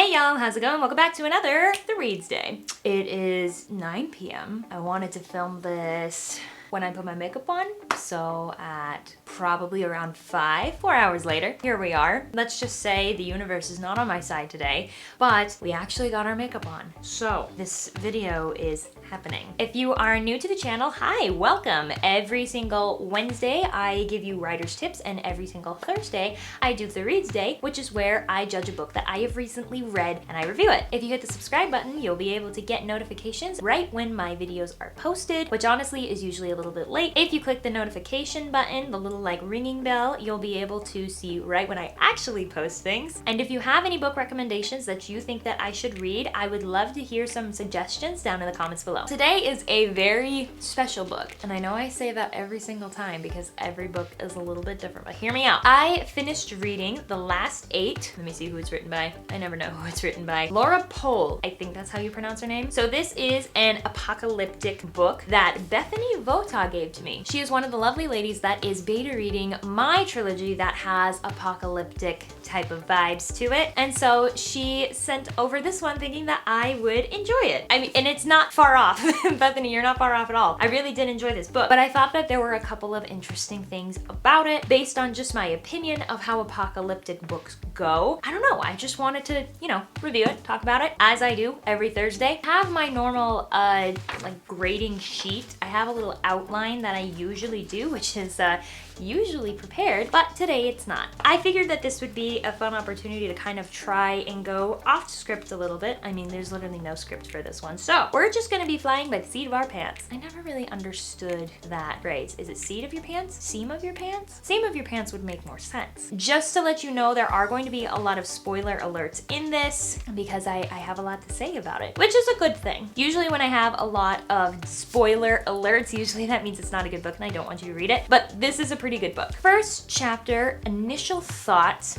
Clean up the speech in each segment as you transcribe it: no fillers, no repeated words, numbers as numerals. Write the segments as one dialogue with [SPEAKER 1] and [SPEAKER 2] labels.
[SPEAKER 1] Hey y'all, how's it going? Welcome back to another The Reads Day. It is 9 p.m. I wanted to film this when I put my makeup on, so at probably around 4 hours later, here we are. Let's just say the universe is not on my side today, but we actually got our makeup on. So this video is happening. If you are new to the channel, hi, welcome. Every single Wednesday, I give you writer's tips, and every single Thursday, I do The Reads Day, which is where I judge a book that I have recently read and I review it. If you hit the subscribe button, you'll be able to get notifications right when my videos are posted, which honestly is usually a little bit late. If you click the notification button, the little like ringing bell, you'll be able to see right when I actually post things. And if you have any book recommendations that you think that I should read, I would love to hear some suggestions down in the comments below. Today is a very special book, and I know I say that every single time because every book is a little bit different, but hear me out. I finished reading The Last 8. Let me see who it's written by. I never know who it's written by. Laura Pohl, I think that's how you pronounce her name. So this is an apocalyptic book that Bethany Vota gave to me. She is one of the lovely ladies that is beta reading my trilogy that has apocalyptic type of vibes to it. And so she sent over this one thinking that I would enjoy it. I mean, and it's not far off. Bethany, you're not far off at all. I really did enjoy this book, but I thought that there were a couple of interesting things about it based on just my opinion of how apocalyptic books go. I don't know, I just wanted to, review it, talk about it, as I do every Thursday. I have my normal, like grading sheet. I have a little outline that I usually do, which is, usually prepared, but today it's not. I figured that this would be a fun opportunity to kind of try and go off script a little bit. I mean, there's literally no script for this one. So we're just gonna be flying by the seat of our pants. I never really understood that phrase. Is it seat of your pants? Seam of your pants? Seam of your pants would make more sense. Just to let you know, there are going to be a lot of spoiler alerts in this because I have a lot to say about it, which is a good thing. Usually when I have a lot of spoiler alerts, usually that means it's not a good book and I don't want you to read it, but this is a pretty good book. First chapter, initial thoughts.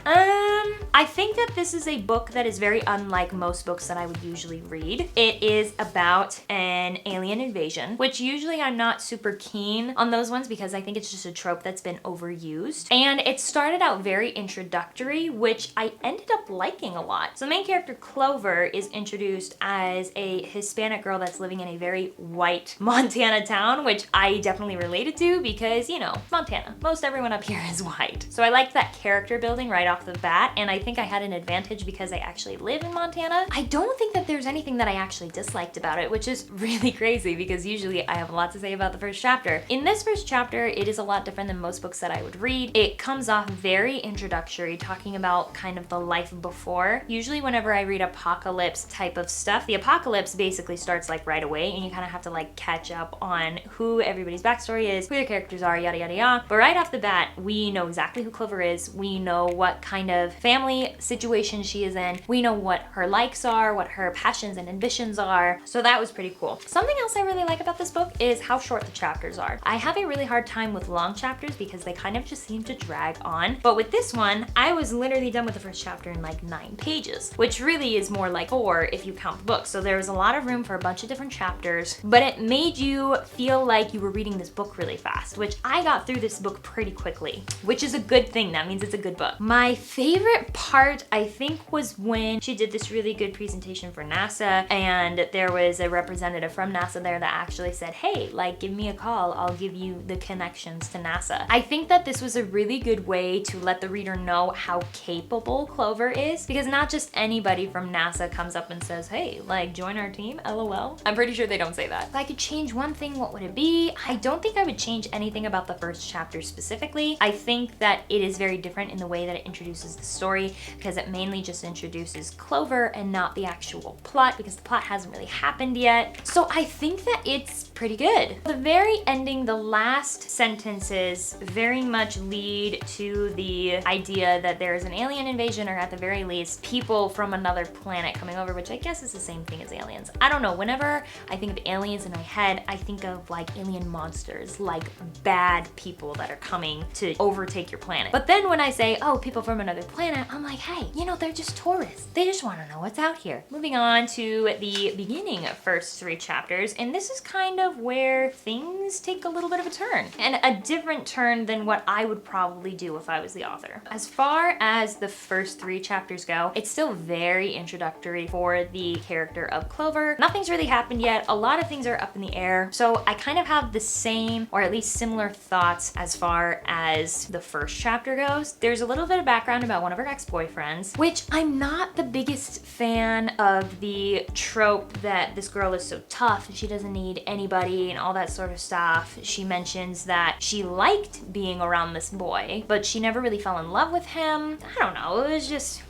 [SPEAKER 1] I think that this is a book that is very unlike most books that I would usually read. It is about an alien invasion, which usually I'm not super keen on those ones because I think it's just a trope that's been overused. And it started out very introductory, which I ended up liking a lot. So the main character, Clover, is introduced as a Hispanic girl that's living in a very white Montana town, which I definitely related to because, Montana. Most everyone up here is white. So I liked that character building right off the bat, and I think I had an advantage because I actually live in Montana. I don't think that there's anything that I actually disliked about it, which is really crazy because usually I have a lot to say about the first chapter. In this first chapter, it is a lot different than most books that I would read. It comes off very introductory, talking about kind of the life before. Usually whenever I read apocalypse type of stuff, the apocalypse basically starts like right away, and you kind of have to like catch up on who everybody's backstory is, who their characters are, yada yada yada. But right off the bat, we know exactly who Clover is. We know what kind of family situation she is in. We know what her likes are, what her passions and ambitions are. So that was pretty cool. Something else I really like about this book is how short the chapters are. I have a really hard time with long chapters because they kind of just seem to drag on. But with this one, I was literally done with the first chapter in like 9 pages, which really is more like 4 if you count the book. So there was a lot of room for a bunch of different chapters, but it made you feel like you were reading this book really fast, which I got through this book pretty quickly, which is a good thing. That means it's a good book. My favorite part, I think, was when she did this really good presentation for NASA, and there was a representative from NASA there that actually said, hey, like, give me a call. I'll give you the connections to NASA. I think that this was a really good way to let the reader know how capable Clover is, because not just anybody from NASA comes up and says, hey, like, join our team, LOL. I'm pretty sure they don't say that. If I could change one thing, what would it be? I don't think I would change anything about the first chapter specifically. I think that it is very different in the way that it introduces the story because it mainly just introduces Clover and not the actual plot because the plot hasn't really happened yet. So I think that it's pretty good. The very ending, the last sentences very much lead to the idea that there is an alien invasion, or at the very least, people from another planet coming over, which I guess is the same thing as aliens. I don't know, whenever I think of aliens in my head, I think of like alien monsters, like bad people that are coming to overtake your planet. But then when I say, oh, people from another planet, I'm like, hey, they're just tourists. They just want to know what's out here. Moving on to the beginning of first 3 chapters, and this is kind of of where things take a little bit of a turn, and a different turn than what I would probably do if I was the author. As far as the first 3 chapters go, it's still very introductory for the character of Clover. Nothing's really happened yet. A lot of things are up in the air. So I kind of have the same, or at least similar thoughts as far as the first chapter goes. There's a little bit of background about one of her ex-boyfriends, which I'm not the biggest fan of the trope that this girl is so tough and she doesn't need anybody and all that sort of stuff. She mentions that she liked being around this boy, but she never really fell in love with him. I don't know, it was just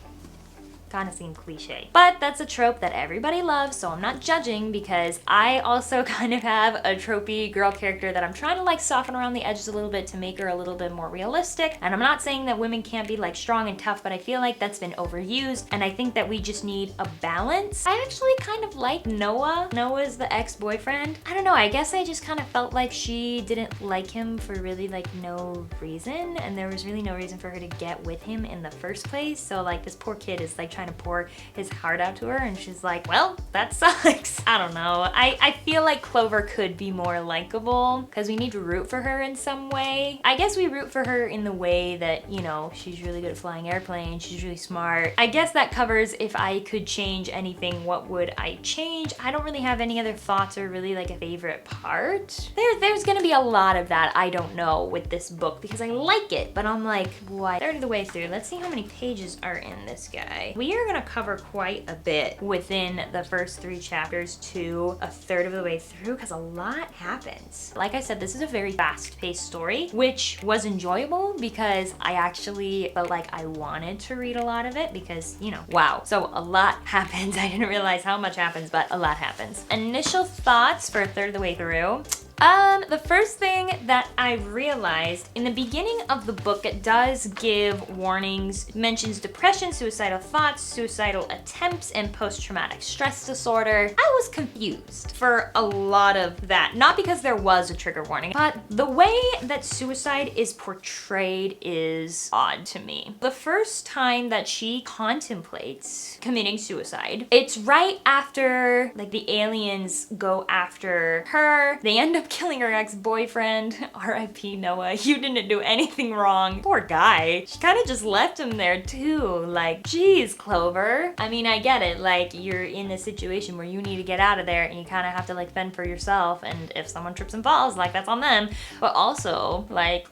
[SPEAKER 1] kind of seemed cliche. But that's a trope that everybody loves, so I'm not judging, because I also kind of have a tropey girl character that I'm trying to like soften around the edges a little bit to make her a little bit more realistic. And I'm not saying that women can't be like strong and tough, but I feel like that's been overused, and I think that we just need a balance. I actually kind of like Noah. Noah's the ex-boyfriend. I don't know, I guess I just kind of felt like she didn't like him for really like no reason, and there was really no reason for her to get with him in the first place. So like this poor kid is like trying to pour his heart out to her, and she's like, well, that sucks. I don't know. I feel like Clover could be more likable, because we need to root for her in some way. I guess we root for her in the way that, you know, she's really good at flying airplanes, she's really smart. I guess that covers if I could change anything, what would I change? I don't really have any other thoughts or really like a favorite part. There's gonna be a lot of that I don't know with this book, because I like it, but I'm like, what? 1/3 of the way through. Let's see how many pages are in this guy. We are gonna cover quite a bit within the first 3 chapters to 1/3 of the way through, because a lot happens. Like I said, this is a very fast-paced story, which was enjoyable because I actually felt like I wanted to read a lot of it, because, you know, wow. So a lot happens. I didn't realize how much happens, but a lot happens. Initial thoughts for 1/3 of the way through. The first thing that I realized in the beginning of the book, it does give warnings, it mentions depression, suicidal thoughts, suicidal attempts, and post-traumatic stress disorder. I was confused for a lot of that. Not because there was a trigger warning, but the way that suicide is portrayed is odd to me. The first time that she contemplates committing suicide, it's right after like the aliens go after her. They end up killing her ex-boyfriend. R.I.P. Noah, you didn't do anything wrong. Poor guy. She kind of just left him there too. Like, geez, Clover. I mean, I get it. Like, you're in a situation where you need to get out of there and you kind of have to like fend for yourself. And if someone trips and falls, like that's on them. But also, like,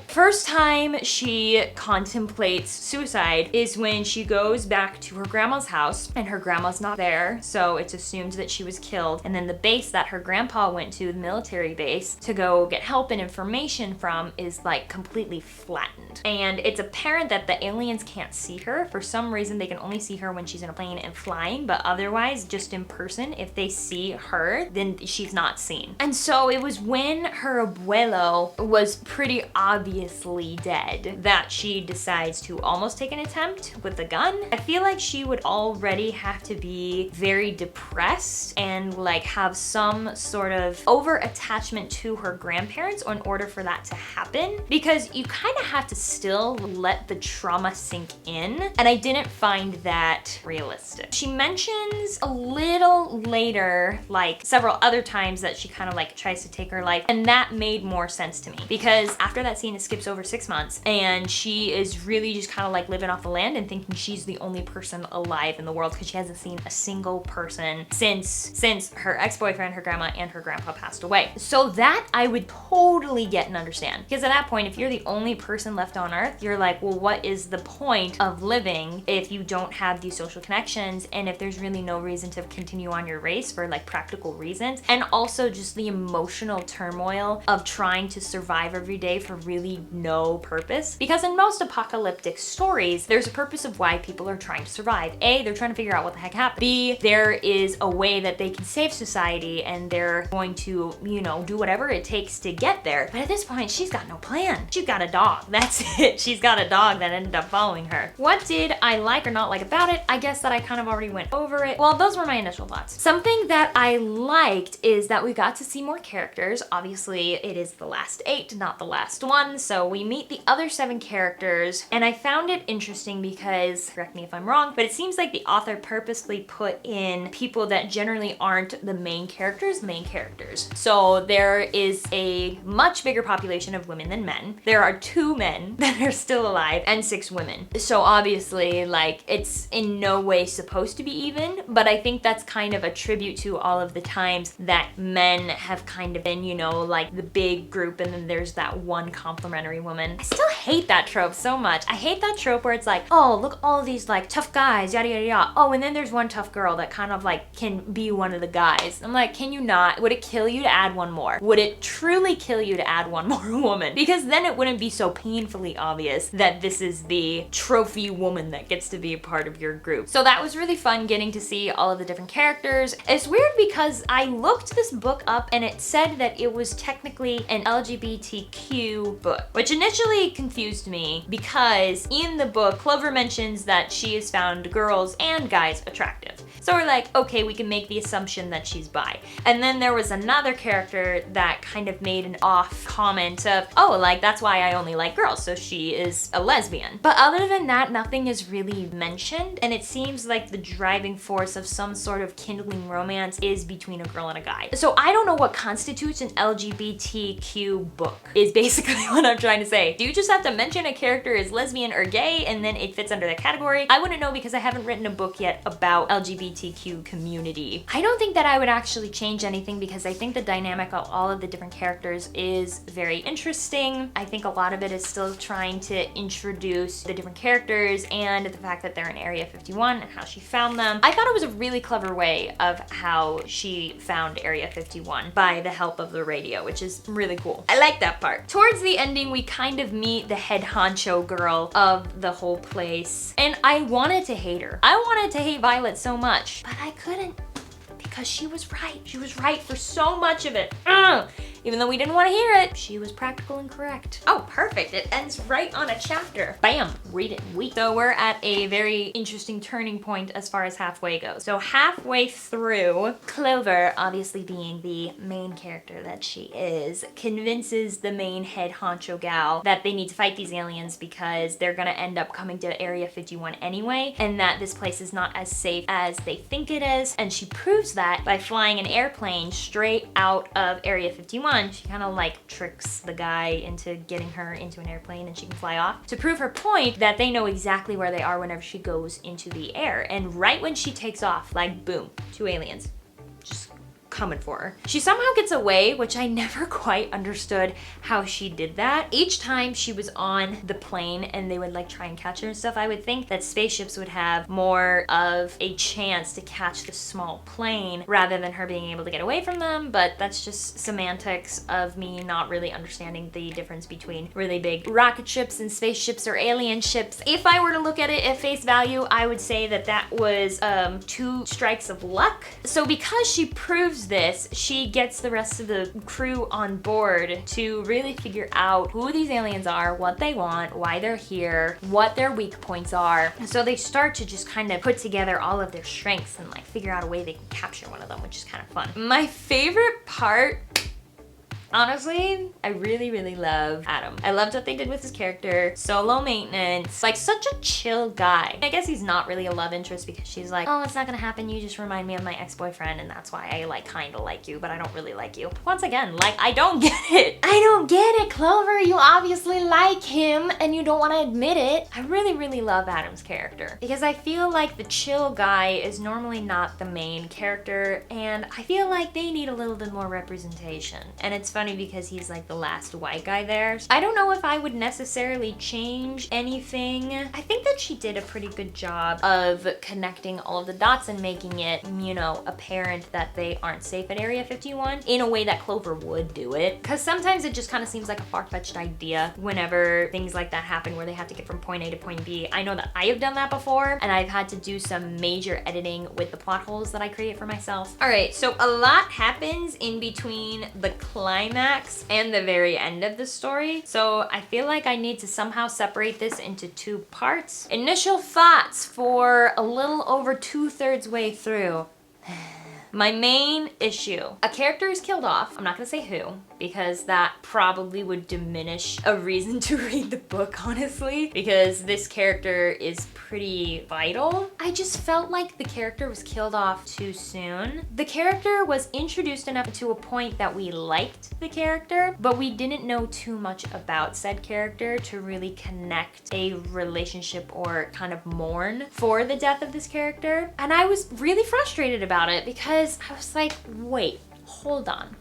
[SPEAKER 1] first time she contemplates suicide is when she goes back to her grandma's house and her grandma's not there, so it's assumed that she was killed. And then the base that her grandpa went to, the military base, to go get help and information from is like completely flattened. And it's apparent that the aliens can't see her. For some reason, they can only see her when she's in a plane and flying, but otherwise, just in person, if they see her, then she's not seen. And so it was when her abuelo was pretty obviously dead that she decides to almost take an attempt with a gun. I feel like she would already have to be very depressed and like have some sort of over attachment to her grandparents in order for that to happen, because you kind of have to still let the trauma sink in, and I didn't find that realistic. She mentions a little later, like several other times, that she kind of like tries to take her life, and that made more sense to me, because after that scene, it skips over 6 months and she is really just kind of like living off the land and thinking she's the only person alive in the world, because she hasn't seen a single person since her ex-boyfriend, her grandma, and her grandpa passed away. So that I would totally get and understand, because at that point, if you're the only person left on earth, you're like, well, what is the point of living if you don't have these social connections, and if there's really no reason to continue on your race for like practical reasons, and also just the emotional turmoil of trying to survive every day for really no purpose. Because in most apocalyptic stories, there's a purpose of why people are trying to survive. A, they're trying to figure out what the heck happened. B, there is a way that they can save society and they're going to, you know, do whatever it takes to get there. But at this point, she's got no plan. She's got a dog. That's it. She's got a dog that ended up following her. What did I like or not like about it? I guess that I kind of already went over it. Well, those were my initial thoughts. Something that I liked is that we got to see more characters. Obviously, it is the last 8, not the last one. So we meet the other 7 characters, and I found it interesting because, correct me if I'm wrong, but it seems like the author purposely put in people that generally aren't the main characters. So know, there is a much bigger population of women than men. There are 2 men that are still alive and 6 women. So obviously, like, it's in no way supposed to be even, but I think that's kind of a tribute to all of the times that men have kind of been, you know, like the big group and then there's that one complimentary woman. I still hate that trope so much. I hate that trope where it's like, oh, look, all of these like tough guys, yada yada yada. Oh, and then there's one tough girl that kind of like can be one of the guys. I'm like, can you not? Would it kill you to add one more? Would it truly kill you to add one more woman? Because then it wouldn't be so painfully obvious that this is the trophy woman that gets to be a part of your group. So that was really fun getting to see all of the different characters. It's weird because I looked this book up and it said that it was technically an LGBTQ book, which initially confused me because in the book, Clover mentions that she has found girls and guys attractive. So we're like, okay, we can make the assumption that she's bi. And then there was another character that kind of made an off comment of, oh, like that's why I only like girls, so she is a lesbian. But other than that, nothing is really mentioned, and it seems like the driving force of some sort of kindling romance is between a girl and a guy. So I don't know what constitutes an LGBTQ book, is basically what I'm trying to say. Do you just have to mention a character is lesbian or gay and then it fits under that category? I wouldn't know because I haven't written a book yet about LGBTQ community. I don't think that I would actually change anything because I think the dynamic of all of the different characters is very interesting. I think a lot of it is still trying to introduce the different characters and the fact that they're in Area 51 and how she found them. I thought it was a really clever way of how she found Area 51 by the help of the radio, which is really cool. I like that part. Towards the ending, we kind of meet the head honcho girl of the whole place, and I wanted to hate her. I wanted to hate Violet so much, but I couldn't because she was right. She was right for so much of it. Even though we didn't want to hear it, she was practical and correct. Oh, perfect. It ends right on a chapter. Bam, read it and weep. So we're at a very interesting turning point as far as halfway goes. So halfway through, Clover, obviously being the main character that she is, convinces the main head honcho gal that they need to fight these aliens because they're gonna end up coming to Area 51 anyway, and that this place is not as safe as they think it is. And she proves that by flying an airplane straight out of Area 51. She kind of like tricks the guy into getting her into an airplane and she can fly off to prove her point that they know exactly where they are whenever she goes into the air. And right when she takes off, like boom, 2 aliens just coming for her. She somehow gets away, which I never quite understood how she did that. Each time she was on the plane and they would like try and catch her and stuff, I would think that spaceships would have more of a chance to catch the small plane rather than her being able to get away from them, but that's just semantics of me not really understanding the difference between really big rocket ships and spaceships or alien ships. If I were to look at it at face value, I would say that that was 2 strikes of luck. So because she proves this, she gets the rest of the crew on board to really figure out who these aliens are, what they want, why they're here, what their weak points are. So they start to just kind of put together all of their strengths and like figure out a way they can capture one of them, which is kind of fun. My favorite part, honestly, I really love Adam. I loved what they did with his character. Solo maintenance, like such a chill guy. I guess he's not really a love interest because she's like, oh, it's not gonna happen. You just remind me of my ex-boyfriend and that's why I like kind of like you, but I don't really like you. Once again, like, I don't get it. I don't get it, Clover. You obviously like him and you don't want to admit it. I really love Adam's character because I feel like the chill guy is normally not the main character and I feel like they need a little bit more representation. And it's funny because he's like the last white guy there. I don't know if I would necessarily change anything. I think that she did a pretty good job of connecting all of the dots and making it, you know, apparent that they aren't safe at Area 51 in a way that Clover would do it. Because sometimes it just kind of seems like a far-fetched idea whenever things like that happen where they have to get from point A to point B. I know that I have done that before and I've had to do some major editing with the plot holes that I create for myself. All right, so a lot happens in between the climax and the very end of the story. So I feel like I need to somehow separate this into 2 parts. Initial thoughts for a little over 2/3 way through. My main issue. A character is killed off. I'm not gonna say who. because that probably would diminish a reason to read the book, honestly, because this character is pretty vital. I just felt like the character was killed off too soon. The character was introduced enough to a point that we liked the character, but we didn't know too much about said character to really connect a relationship or kind of mourn for the death of this character. And I was really frustrated about it because I was like, wait, hold on.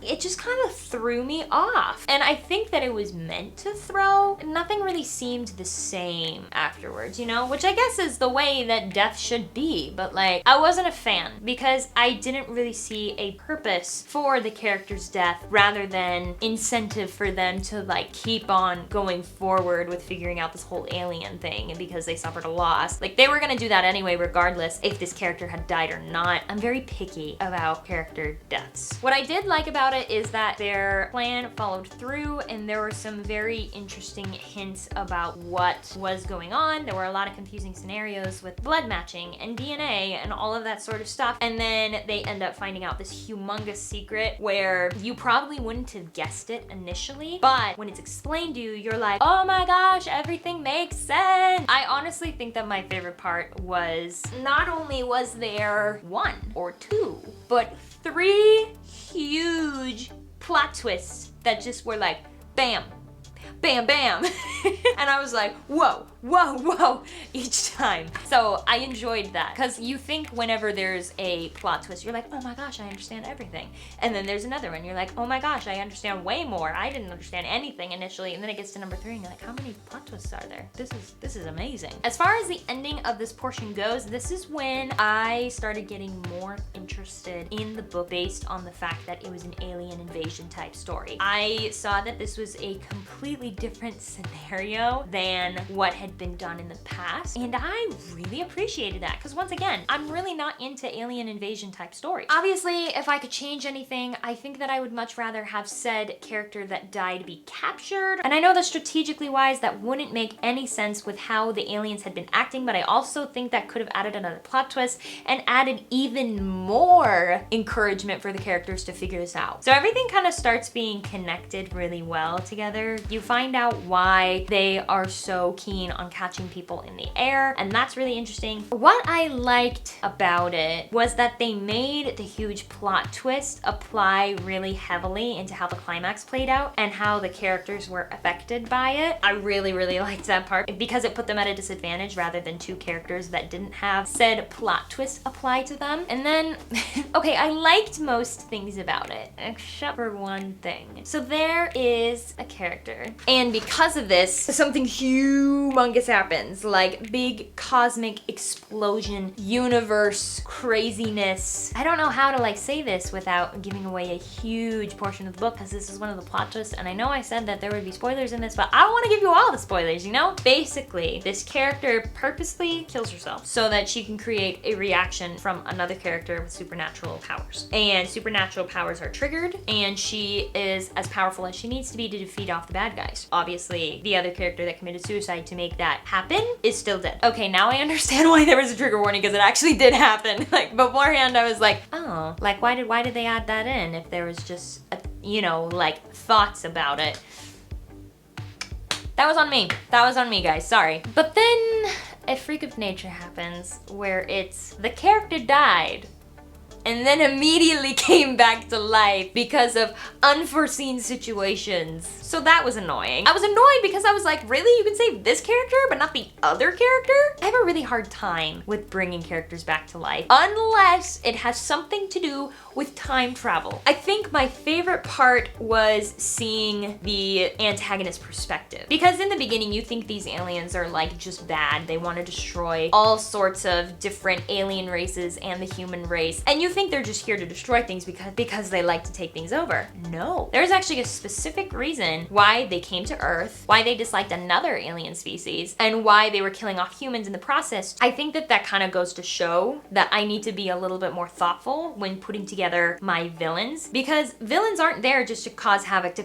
[SPEAKER 1] It just kind of threw me off. And I think that it was meant to throw. Nothing really seemed the same afterwards, you know? Which I guess is the way that death should be. But like, I wasn't a fan because I didn't really see a purpose for the character's death rather than incentive for them to like keep on going forward with figuring out this whole alien thing. And because they suffered a loss, like they were gonna do that anyway regardless if this character had died or not. I'm very picky about character deaths. What I did like about it is that their plan followed through and there were some very interesting hints about what was going on. There were a lot of confusing scenarios with blood matching and DNA and all of that sort of stuff. And then they end up finding out this humongous secret where you probably wouldn't have guessed it initially, but when it's explained to you, you're like, oh my gosh, everything makes sense. I honestly think that my favorite part was not only was there 1 or 2, but 3 huge plot twists that just were like, bam, bam, bam. And I was like, whoa, whoa, whoa, each time. So I enjoyed that because you think whenever there's a plot twist, you're like, oh my gosh, I understand everything. And then there's another one, you're like, oh my gosh, I understand way more. I didn't understand anything initially. And then it gets to number 3 and you're like, how many plot twists are there? This is amazing. As far as the ending of this portion goes, this is when I started getting more interested in the book based on the fact that it was an alien invasion type story. I saw that this was a completely different scenario than what had been done in the past, and I really appreciated that because once again, I'm really not into alien invasion type stories. Obviously, if I could change anything, I think that I would much rather have said character that died be captured. And I know that strategically wise, that wouldn't make any sense with how the aliens had been acting, but I also think that could have added another plot twist and added even more encouragement for the characters to figure this out. So everything kind of starts being connected really well together. You find out why they are so keen on catching people in the air, and that's really interesting. What I liked about it was that they made the huge plot twist apply really heavily into how the climax played out and how the characters were affected by it. I really, really liked that part because it put them at a disadvantage rather than 2 characters that didn't have said plot twist apply to them. And then, okay, I liked most things about it, except for one thing. So there is a character, and because of this, something humongous happens, like big cosmic explosion, universe craziness. I don't know how to like say this without giving away a huge portion of the book because this is one of the plot twists, and I know I said that there would be spoilers in this, but I don't want to give you all the spoilers, you know? Basically, this character purposely kills herself so that she can create a reaction from another character with supernatural powers. And supernatural powers are triggered, and she is as powerful as she needs to be to defeat off the bad guys. Obviously, the other character that committed suicide to make that happen is still dead. Okay, now I understand why there was a trigger warning because it actually did happen. Like beforehand, I was like, oh, like why did they add that in if there was just, you know, like thoughts about it? That was on me. That was on me, guys. Sorry. But then a freak of nature happens where it's the character died and then immediately came back to life because of unforeseen situations. So that was annoying. I was annoyed because I was like, really? You can save this character but not the other character? I have a really hard time with bringing characters back to life unless it has something to do with time travel. I think my favorite part was seeing the antagonist perspective, because in the beginning you think these aliens are like just bad. They want to destroy all sorts of different alien races and the human race, and you think they're just here to destroy things because they like to take things over. No, there's actually a specific reason why they came to Earth, why they disliked another alien species, and why they were killing off humans in the process. I think that kind of goes to show that I need to be a little bit more thoughtful when putting together my villains, because villains aren't there just to cause havoc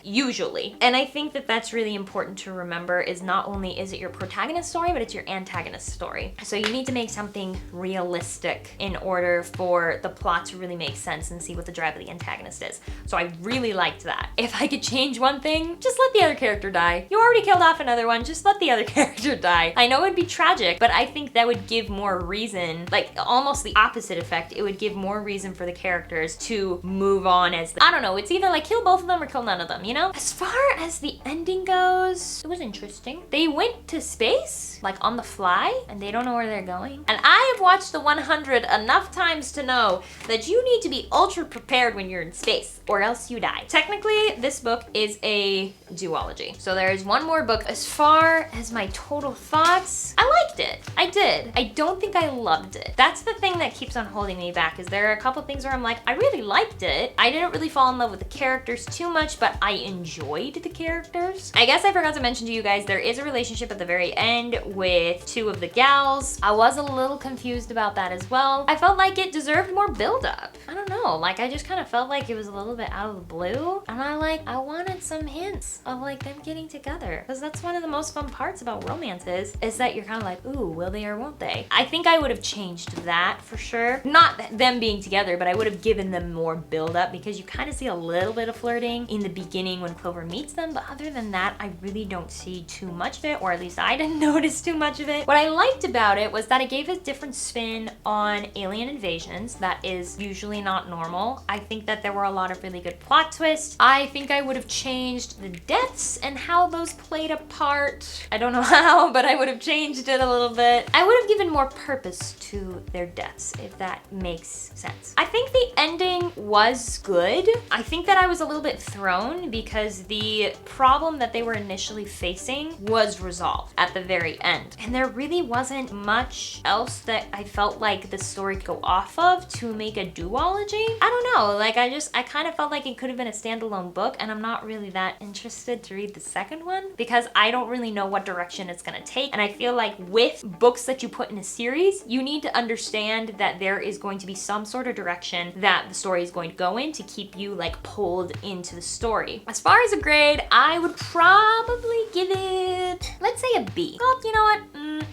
[SPEAKER 1] usually. And I think that that's really important to remember, is not only is it your protagonist story, but it's your antagonist story. So you need to make something realistic in order for for the plot to really make sense and see what the drive of the antagonist is. So I really liked that. If I could change one thing, just let the other character die. You already killed off another one, just let the other character die. I know it'd be tragic, but I think that would give more reason, like almost the opposite effect. It would give more reason for the characters to move on as, I don't know, it's either like kill both of them or kill none of them, you know? As far as the ending goes, it was interesting. They went to space, like on the fly, and they don't know where they're going. And I have watched the 100 enough times to know that you need to be ultra prepared when you're in space, or else you die. Technically, this book is a duology. So there is one more book. As far as my total thoughts, I liked it. I did. I don't think I loved it. That's the thing that keeps on holding me back, is there are a couple things where I'm like, I really liked it. I didn't really fall in love with the characters too much, but I enjoyed the characters. I guess I forgot to mention to you guys, there is a relationship at the very end with two of the gals. I was a little confused about that as well. I felt like it deserved more build-up. I don't know, like I just kind of felt like it was a little bit out of the blue, and I wanted some hints of like them getting together, because that's one of the most fun parts about romances, is that you're kind of like, ooh, will they or won't they? I think I would have changed that for sure. Not them being together, but I would have given them more build-up, because you kind of see a little bit of flirting in the beginning when Clover meets them, but other than that, I really don't see too much of it, or at least I didn't notice too much of it. What I liked about it was that it gave a different spin on alien invasions that is usually not normal. I think that there were a lot of really good plot twists. I think I would have changed the deaths and how those played a part. I don't know how, but I would have changed it a little bit. I would have given more purpose to their deaths, if that makes sense. I think the ending was good. I think that I was a little bit thrown because the problem that they were initially facing was resolved at the very end. And there really wasn't much else that I felt like the story could go off of to make a duology. I don't know, like I kind of felt like it could have been a standalone book, and I'm not really that interested to read the second one because I don't really know what direction it's gonna take. And I feel like with books that you put in a series, you need to understand that there is going to be some sort of direction that the story is going to go in to keep you like pulled into the story. As far as a grade, I would probably give it, let's say a B. Well, you know what?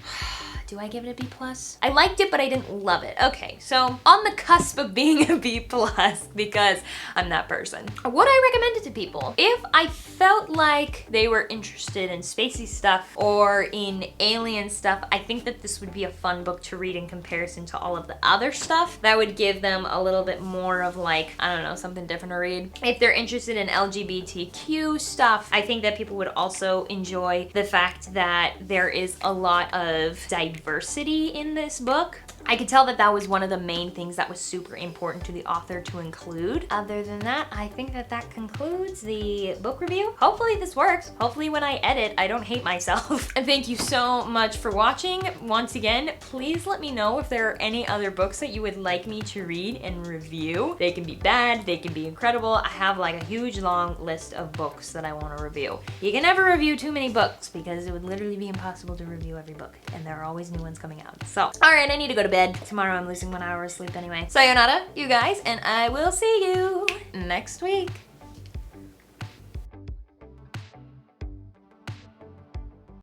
[SPEAKER 1] Do I give it a B+? I liked it, but I didn't love it. Okay, so on the cusp of being a B+, because I'm that person. Would I recommend it to people? If I felt like they were interested in spacey stuff or in alien stuff, I think that this would be a fun book to read in comparison to all of the other stuff. That would give them a little bit more of like, I don't know, something different to read. If they're interested in LGBTQ stuff, I think that people would also enjoy the fact that there is a lot of diversity in this book. I could tell that that was one of the main things that was super important to the author to include. Other than that, I think that that concludes the book review. Hopefully this works. Hopefully when I edit, I don't hate myself. And thank you so much for watching. Once again, please let me know if there are any other books that you would like me to read and review. They can be bad, they can be incredible. I have like a huge long list of books that I want to review. You can never review too many books because it would literally be impossible to review every book, and there are always new ones coming out. So, all right, I need to go to bed. Tomorrow I'm losing 1 hour of sleep anyway. Sayonara, you guys, and I will see you next week.